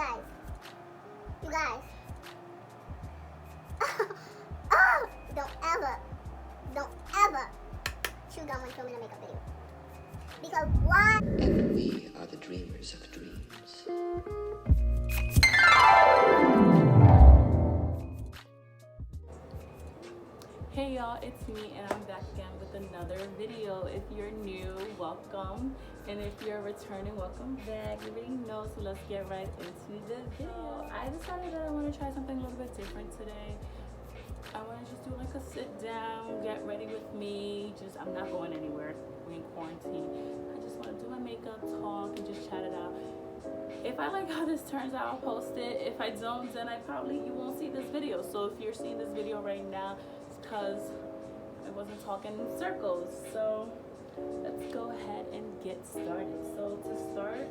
You guys. Oh, don't ever chew gum when filming a makeup video. Because why? And we are the dreamers of dreams. Hey y'all, it's me and I'm back again with another video. If you're new, welcome. And if you're returning, welcome back. You already know, so let's get right into the video. I decided that I want to try something a little bit different today. I want to just do like a sit down, get ready with me. I'm not going anywhere. We're in quarantine. I just want to do my makeup, talk, and just chat it out. If I like how this turns out, I'll post it. If I don't, then you won't see this video. So if you're seeing this video right now, it's because I wasn't talking in circles. So let's go ahead and get started. So to start,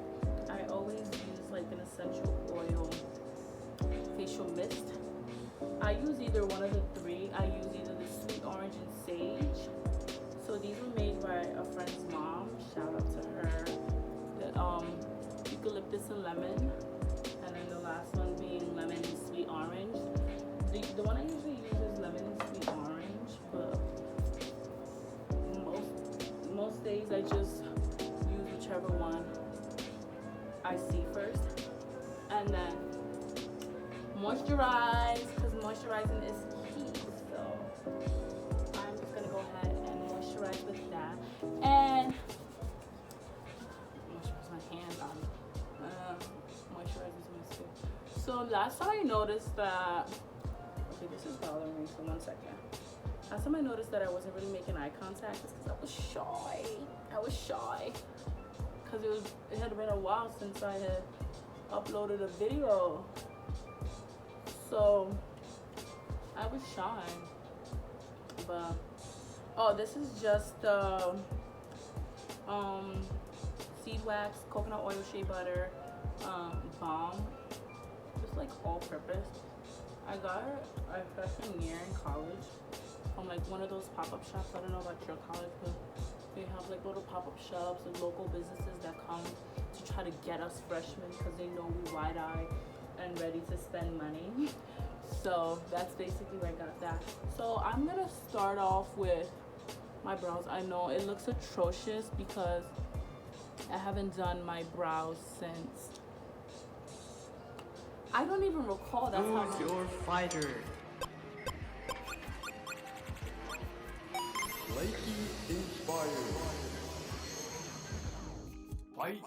I always use like an essential oil facial mist. I use either one of the three. I use either the sweet orange and sage. So these were made by a friend's mom. Shout out to her. The eucalyptus and lemon, and then the last one being lemon and sweet orange. The one I usually use is lemon and sweet orange, but most days I just use whichever one I see first, and then moisturize, because moisturizing is key. So I'm just gonna go ahead and moisturize with that, and moisturize my hands on moisturize my skin. So last time I noticed that, okay, this is bothering me, so 1 second. Last time I noticed that I wasn't really making eye contact is because I was shy. Because it had been a while since I had uploaded a video. So I was shy. But oh, this is just seed wax, coconut oil, shea butter, balm, just like all purpose. I got it a freshman year in college from like one of those pop-up shops. I don't know about your college, but they have like little pop-up shops and local businesses that come to try to get us freshmen because they know we wide-eyed and ready to spend money. So that's basically where I got that. So I'm gonna start off with my brows. I know it looks atrocious because I haven't done my brows since, I don't even recall. That's how Choose your fighter. Lakey inspired. Fight.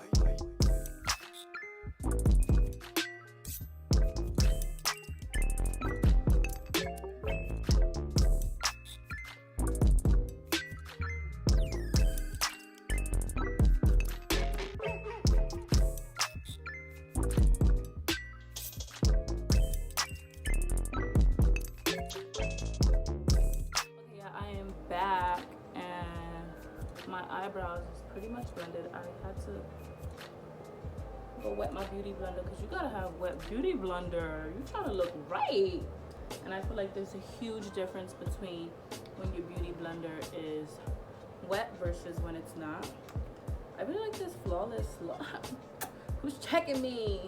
back, and my eyebrows is pretty much blended. I had to go wet my beauty blender because you gotta have wet beauty blender. You're trying to look right. And I feel like there's a huge difference between when your beauty blender is wet versus when it's not. I really like this flawless look. Who's checking me?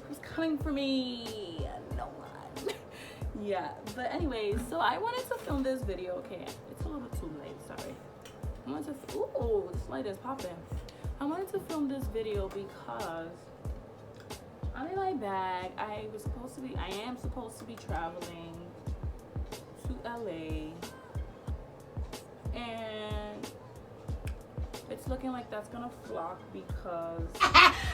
Who's coming for me? No one. Yeah, but anyways, so I wanted to film this video. Okay, it's a little too late, sorry. I wanted to, ooh, this light is popping. I wanted to film this video because I'm in my bag. I am supposed to be traveling to LA, and it's looking like that's gonna flop because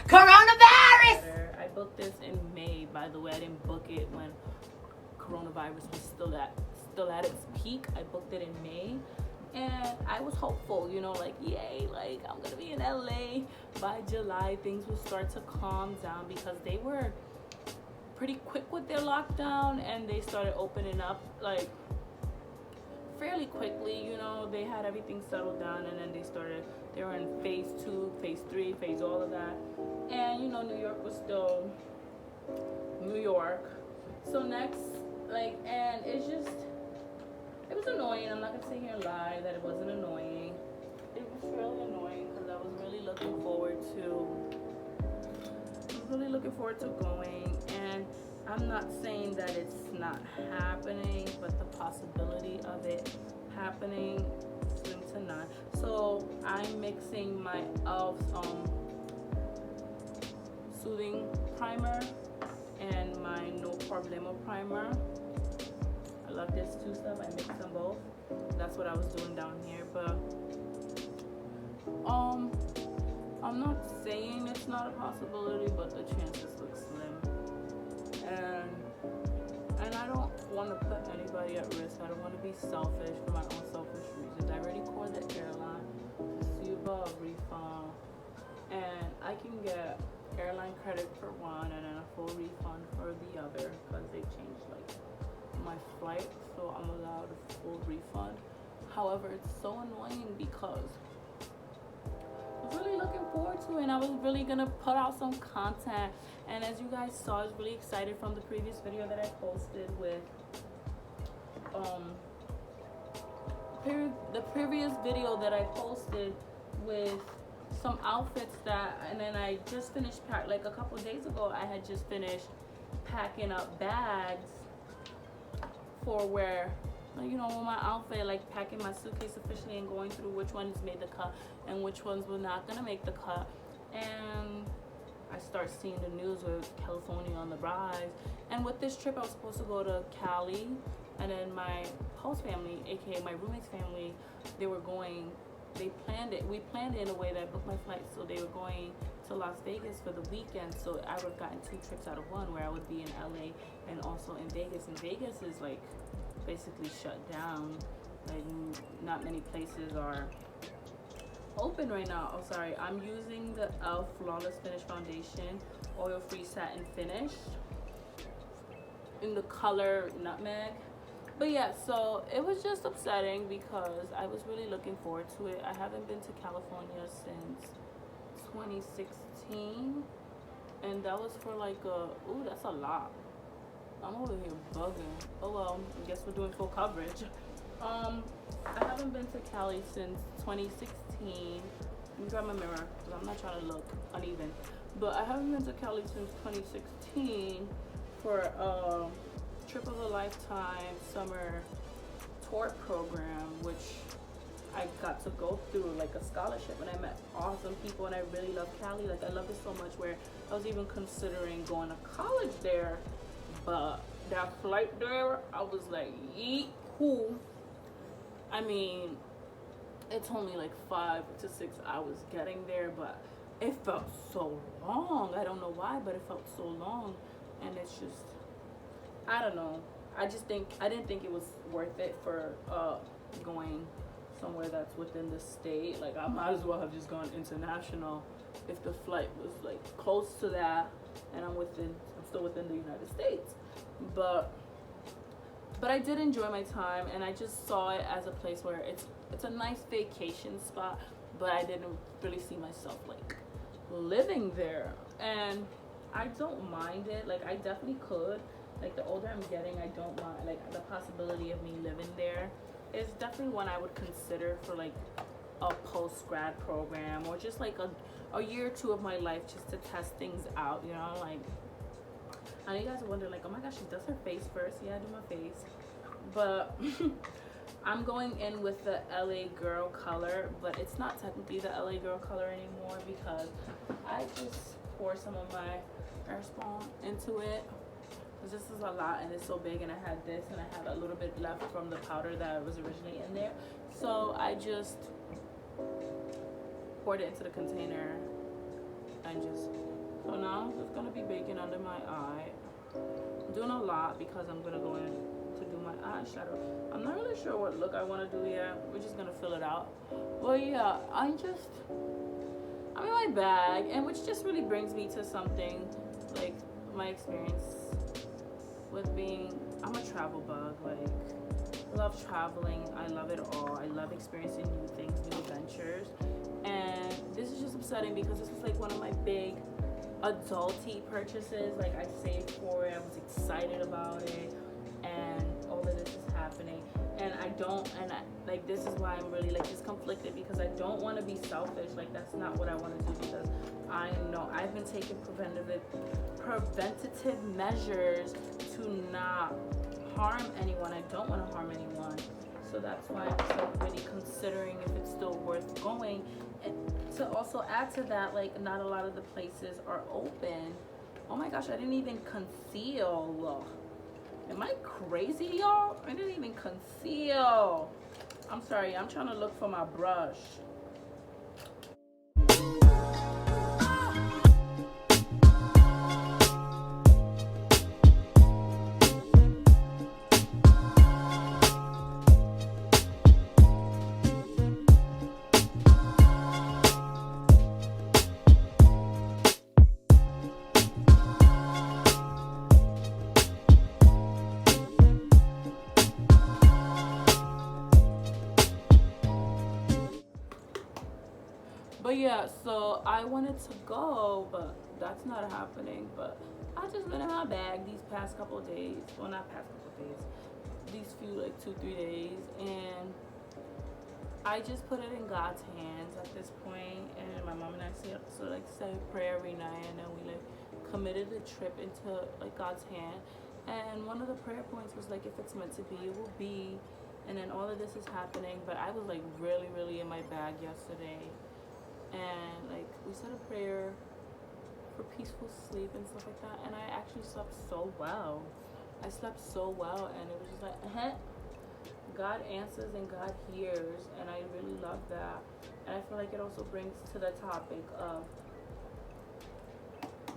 coronavirus. I booked this in May, by the way. I didn't book it when coronavirus was still at its peak. I booked it in May, and I was hopeful, you know, like, yay, like I'm gonna be in LA by July. Things will start to calm down because they were pretty quick with their lockdown, and they started opening up like fairly quickly. You know, they had everything settled down, and then they were in phase 2, phase 3, phase all of that. And you know, New York was still New York. So next, like, and it was annoying. I'm not gonna sit here and lie that it wasn't annoying. It was really annoying because I was really looking forward to really looking forward to going, and I'm not saying that it's not happening, but the possibility of it happening slim to none. So I'm mixing my e.l.f. Soothing Primer and my No Problemo Primer. I love this two stuff. I mix them both. That's what I was doing down here, but I'm not saying it's not a possibility, but the chances look slim. And I don't want to put anybody at risk. I don't want to be selfish for my own selfish reasons. I already called the airline to see about a refund, and I can get airline credit for one and then a full refund for the other because they changed like my flight, so I'm allowed a full refund. However, it's so annoying because I was really looking forward to it, and I was really gonna put out some content. And as you guys saw, I was really excited from the previous video that I posted with the previous video that I posted with some outfits and then I just finished like a couple days ago. I had just finished packing up bags for where, you know, with my outfit, like packing my suitcase officially and going through which ones made the cut and which ones were not gonna make the cut. And I start seeing the news with California on the rise. And with this trip, I was supposed to go to Cali, and then my host family, aka my roommate's family, they planned it. We planned it in a way that I booked my flight, so they were going to Las Vegas for the weekend. So I would have gotten 2 trips out of one, where I would be in LA and also in Vegas. And Vegas is like basically shut down. Like not many places are open right now. Oh, sorry. I'm using the e.l.f. Flawless Finish Foundation, oil-free satin finish in the color Nutmeg. But yeah, so it was just upsetting because I was really looking forward to it. I haven't been to California since 2016, and that was for like ooh, that's a lot. I'm over here bugging. Oh well, I guess we're doing full coverage. I haven't been to Cali since 2016. Let me grab my mirror because I'm not trying to look uneven. But I haven't been to Cali since 2016 for Trip of a Lifetime summer tour program, which I got to go through like a scholarship, and I met awesome people, and I really love Cali. Like I love it so much where I was even considering going to college there, but that flight there, I was like, yeet hoo. I mean, it's only like 5 to 6 hours getting there, but it felt so long. I don't know why, but it felt so long, and it's just, I don't know. I didn't think it was worth it for going somewhere that's within the state. Like I might as well have just gone international if the flight was like close to that, and I'm still within the United States. But I did enjoy my time, and I just saw it as a place where it's a nice vacation spot, but I didn't really see myself like living there, and I don't mind it. Like I definitely could. Like the older I'm getting, I don't mind, like the possibility of me living there is definitely one I would consider for like a post-grad program, or just like a year or two of my life just to test things out, you know. Like I know you guys are wondering like, oh my gosh, she does her face first. Yeah, I do my face, but I'm going in with the LA Girl color, but it's not technically the LA Girl color anymore because I just pour some of my Airspun into it. This is a lot, and it's so big, and I had this, and I had a little bit left from the powder that was originally in there, so I just poured it into the container, and so now I'm just gonna be baking under my eye. I'm doing a lot because I'm gonna go in to do my eyeshadow. I'm not really sure what look I want to do yet. We're just gonna fill it out. Well, yeah, I'm in my bag, and which just really brings me to something like my experience with I'm a travel bug. Like I love traveling. I love it all. I love experiencing new things, new adventures. And this is just upsetting because this was like one of my big adulty purchases. Like I saved for it. I was excited about it, and all of this is happening. and like, this is why I'm really like just conflicted, because I don't want to be selfish. Like, that's not what I want to do, because I know I've been taking preventative measures to not harm anyone. I don't want to harm anyone, so that's why I'm just like really considering if it's still worth going. And to also add to that, like, not a lot of the places are open. Oh my gosh, I didn't even conceal. Am I crazy, y'all? I didn't even conceal. I'm sorry, I'm trying to look for my brush. But yeah, so I wanted to go, but that's not happening. But I just been in my bag these past couple of days. Well, not past couple of days. These few, like 2-3 days. And I just put it in God's hands at this point. And my mom and I say a prayer every night. And then we like committed the trip into like God's hand. And one of the prayer points was like, if it's meant to be, it will be. And then all of this is happening. But I was like really, really in my bag yesterday. And like we said a prayer for peaceful sleep and stuff like that, and I actually slept so well. I slept so well, and it was just like, God answers and God hears, and I really love that. And I feel like it also brings to the topic of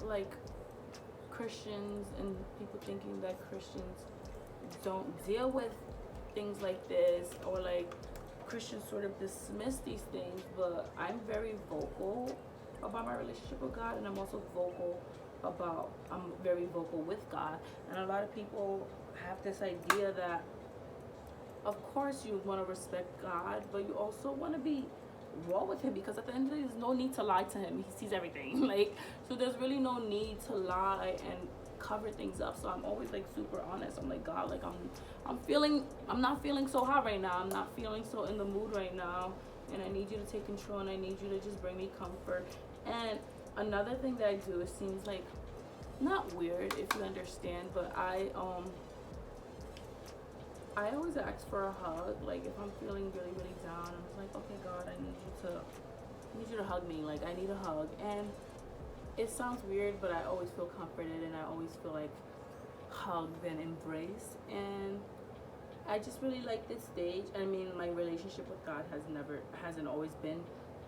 like Christians and people thinking that Christians don't deal with things like this, or like Christians sort of dismiss these things. But I'm very vocal about my relationship with God, and I'm very vocal with God. And a lot of people have this idea that of course you want to respect God, but you also want to be raw with him, because at the end of the day, there's no need to lie to him. He sees everything. Like, so there's really no need to lie and cover things up. So I'm always like super honest. I'm like, God, like I'm not feeling so hot right now. I'm not feeling so in the mood right now, and I need you to take control, and I need you to just bring me comfort. And another thing that I do, it seems like not weird if you understand, but I always ask for a hug. Like if I'm feeling really, really down, I'm just like, okay, God, I need you to hug me. Like I need a hug. And it sounds weird, but I always feel comforted, and I always feel like hugged and embraced. And I just really like this stage. I mean, my relationship with God hasn't always been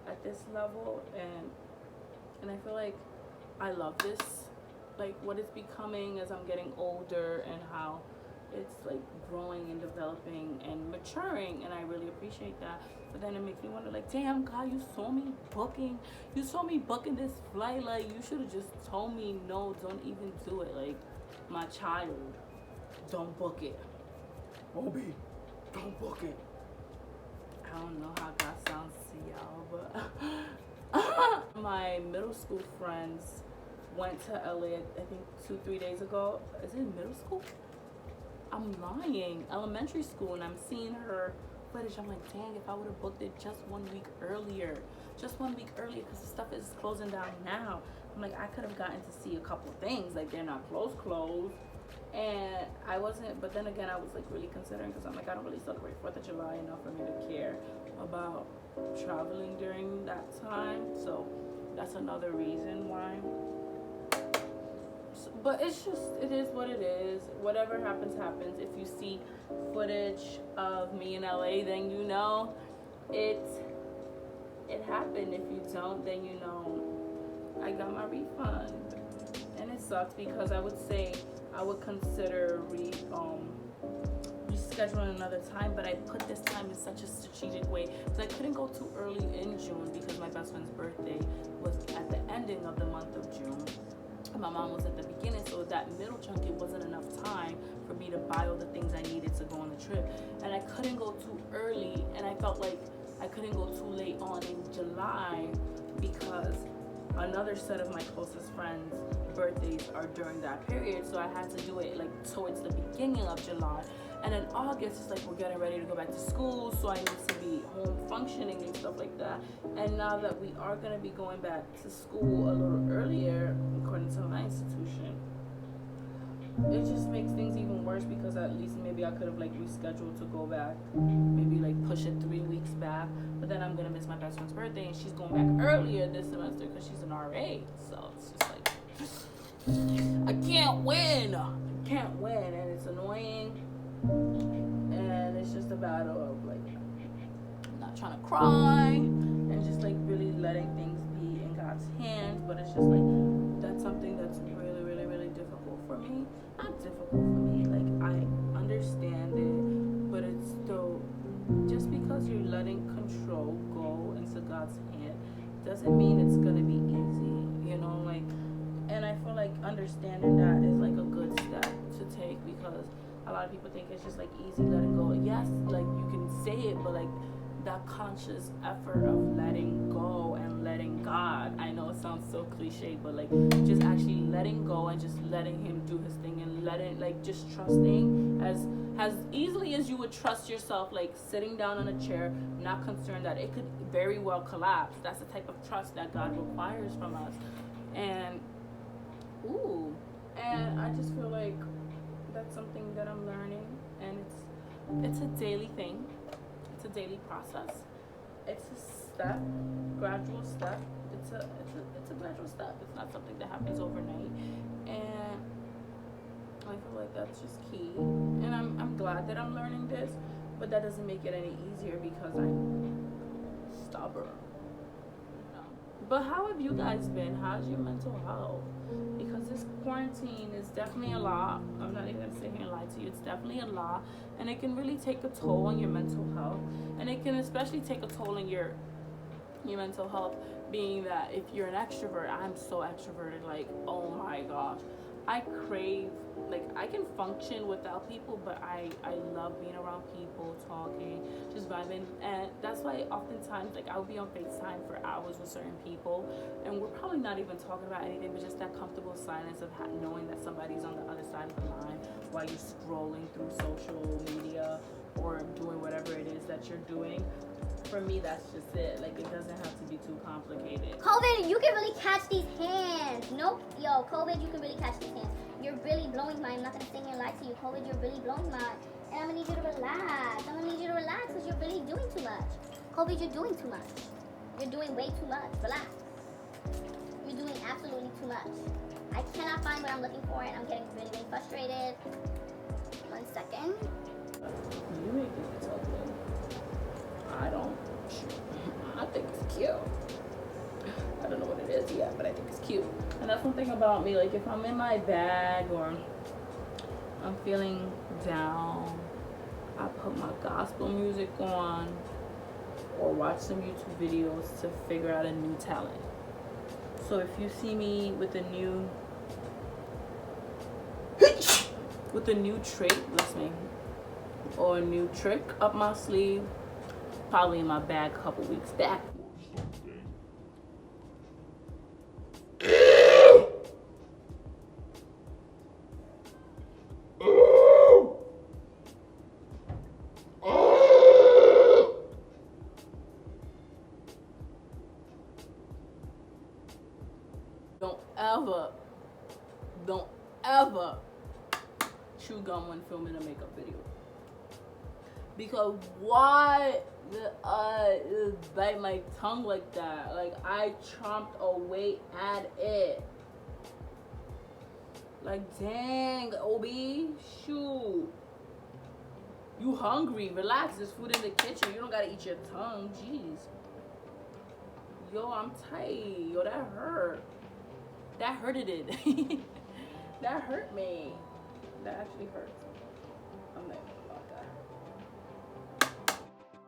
at this level, and I feel like I love this, like what it's becoming as I'm getting older, and how it's like growing and developing and maturing, and I really appreciate that. But then it makes me wonder, like, damn, God, you saw me booking this flight. Like, you should have just told me, no, don't even do it. Like, my child, don't book it. Obi, don't book it. I don't know how that sounds to y'all, but my middle school friends went to LA, I think 2-3 days ago. Is it middle school? I'm lying. Elementary school, and I'm seeing her footage. I'm like, dang, if I would have booked it just 1 week earlier, because the stuff is closing down now. I'm like, I could have gotten to see a couple things. Like, they're not closed, and I wasn't. But then again, I was like really considering, because I'm like, I don't really celebrate 4th of July enough for me to care about traveling during that time. So that's another reason why. But it is what it is. Whatever happens, happens. If you see footage of me in LA, then you know it happened. If you don't, then you know I got my refund. And it sucks, because I would say I would consider rescheduling another time, but I put this time in such a strategic way, because I couldn't go too early in June, because my best friend's birthday was at the ending of the month of June. My mom was at the beginning, so that middle chunk, it wasn't enough time for me to buy all the things I needed to go on the trip. And I couldn't go too early, and I felt like I couldn't go too late on in July, because another set of my closest friends' birthdays are during that period. So I had to do it like towards the beginning of July. And in August, it's like we're getting ready to go back to school, so I need to be home functioning and stuff like that. And now that we are going to be going back to school a little earlier, according to my institution, it just makes things even worse, because at least maybe I could have like rescheduled to go back, maybe like push it 3 weeks back. But then I'm going to miss my best friend's birthday, and she's going back earlier this semester because she's an RA. So it's just like, I can't win. And it's annoying. And it's just a battle of like not trying to cry and just like really letting things be in God's hands. But it's just like, that's something that's really, really, really difficult for me. Not difficult for me, like I understand it, but it's still, just because you're letting control go into God's hand doesn't mean it's gonna be easy, you know, like. And I feel like understanding that is like a good step to take, because a lot of people think it's just like easy letting go. Yes, like you can say it, but like that conscious effort of letting go and letting God, I know it sounds so cliche, but like just actually letting go and just letting him do his thing, and letting, like, just trusting as easily as you would trust yourself, like sitting down on a chair, not concerned that it could very well collapse. That's the type of trust that God requires from us. And I just feel like that's something that I'm learning, and it's a daily thing. It's a daily process. It's a step, gradual step. It's a gradual step. It's not something that happens overnight, and I feel like that's just key. And I'm glad that I'm learning this, but that doesn't make it any easier because I'm stubborn. But how have you guys been? How's your mental health? Because this quarantine is definitely a lot. I'm not even gonna sit here and lie to you. It's definitely a lot, and it can really take a toll on your mental health, and it can especially take a toll on your mental health. Being that if you're an extrovert, I'm so extroverted. Like, oh my gosh, I crave, like, I can function without people, but I love being around people, talking, just vibing. And that's why oftentimes, like, I'll be on FaceTime for hours with certain people, and we're probably not even talking about anything, but just that comfortable silence of knowing that somebody's on the other side of the line while you're scrolling through social media or doing whatever it is that you're doing. For me, that's just it. Like, it doesn't have to be too complicated. COVID, you can really catch these hands. Nope. Yo, COVID, you can really catch these hands. You're really blowing mine. I'm not going to sit here and lie to you. COVID, you're really blowing mine. And I'm going to need you to relax. I'm going to need you to relax because you're really doing too much. COVID, you're doing too much. You're doing way too much. Relax. You're doing absolutely too much. I cannot find what I'm looking for, and I'm getting really, really frustrated. 1 second. You make it ugly. I don't. I think it's cute. I don't know what it is yet, but I think it's cute. And that's one thing about me. Like, if I'm in my bag or I'm feeling down, I put my gospel music on or watch some YouTube videos to figure out a new talent. So if you see me with a new trait, listening, or a new trick up my sleeve, probably in my bag a couple weeks back. Don't ever chew gum when filming a makeup video. Because why did I just bite my tongue like that? Like, I chomped away at it. Like, dang, OB, shoot. You hungry? Relax, there's food in the kitchen. You don't gotta eat your tongue, jeez. Yo, I'm tight. Yo, that hurt. That hurted it. That hurt me. That actually hurt. I'm not about that.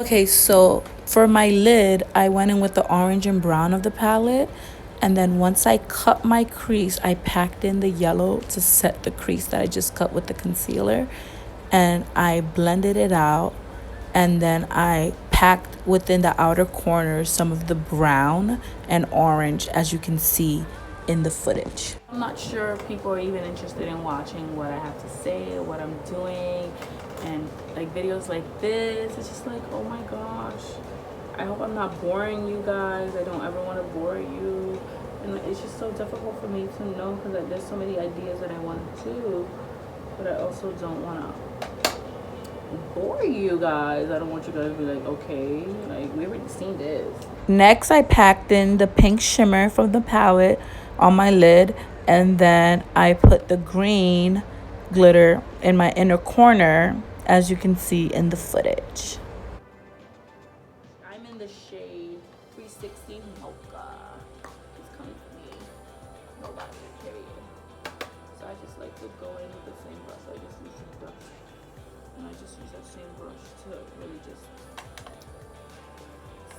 Okay, so for my lid, I went in with the orange and brown of the palette. And then once I cut my crease, I packed in the yellow to set the crease that I just cut with the concealer. And I blended it out. And then I packed within the outer corners some of the brown and orange, as you can see in the footage. I'm not sure if people are even interested in watching what I have to say, what I'm doing, and like videos like this. It's just like, oh my gosh, I hope I'm not boring you guys. I don't ever want to bore you, and it's just so difficult for me to know because there's so many ideas that I want to do, but I also don't want to bore you guys. I don't want you guys to be like, okay, like we already seen this. Next, I packed in the pink shimmer from the palette on my lid, and then I put the green glitter in my inner corner, as you can see in the footage. I'm in the shade 360 Mocha. It's coming to me. Nobody, period. So I just like to go in with the same brush. I just use the brush. And I just use that same brush to really just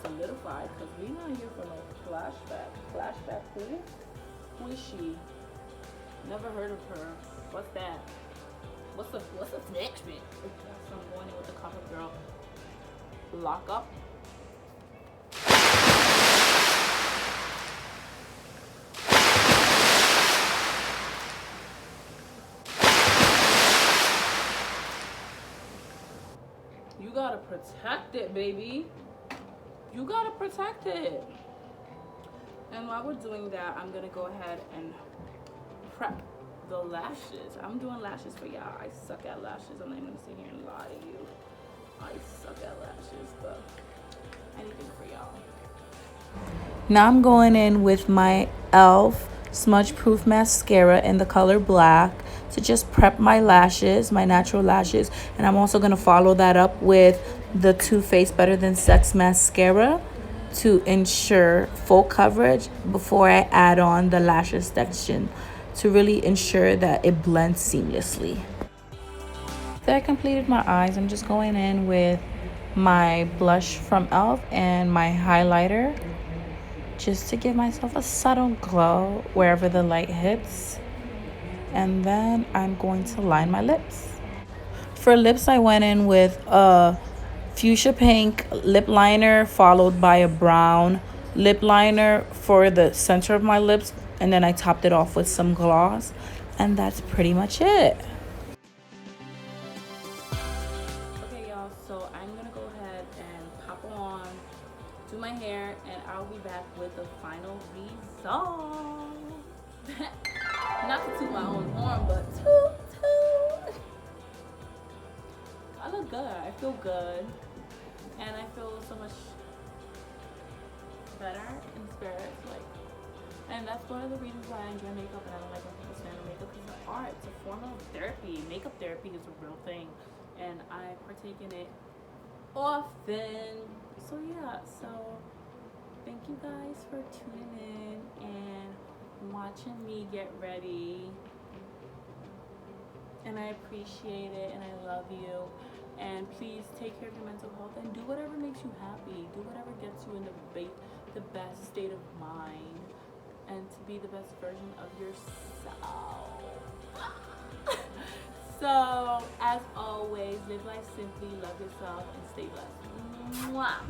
solidify, because we're not here for no flashback. Flashback who? Who is she? Never heard of her. What's that? What's the next bit? So I'm going in with the Cover Girl Lock Up. You gotta protect it, baby. You gotta protect it. And while we're doing that, I'm gonna go ahead and prep the lashes. I'm doing lashes for y'all. I suck at lashes. I'm not even gonna sit here and lie to you. I suck at lashes, but anything for y'all. Now I'm going in with my e.l.f. Smudge Proof Mascara in the color black to just prep my lashes, my natural lashes. And I'm also going to follow that up with the Too Faced Better Than Sex Mascara to ensure full coverage before I add on the lash extension to really ensure that it blends seamlessly. After I completed my eyes, I'm just going in with my blush from e.l.f. and my highlighter just to give myself a subtle glow wherever the light hits. And then I'm going to line my lips. For lips, I went in with a fuchsia pink lip liner followed by a brown lip liner for the center of my lips, and then I topped it off with some gloss, and that's pretty much it. Okay y'all, so I'm gonna go ahead and pop on, do my hair, and I'll be back with the final result. Not to toot my own horn, but toot toot. I look good. I feel good, and I feel so much better in spirits. Like, and that's one of the reasons why I enjoy makeup, and I don't like when people stand on makeup, because it's art. It's a form of therapy. Makeup therapy is a real thing, and I partake in it often. So yeah. So thank you guys for tuning in and watching me get ready, and I appreciate it, and I love you. And please take care of your mental health and do whatever makes you happy. Do whatever gets you in the best state of mind, and to be the best version of yourself. So as always, live life simply, love yourself, and stay blessed. Mwah.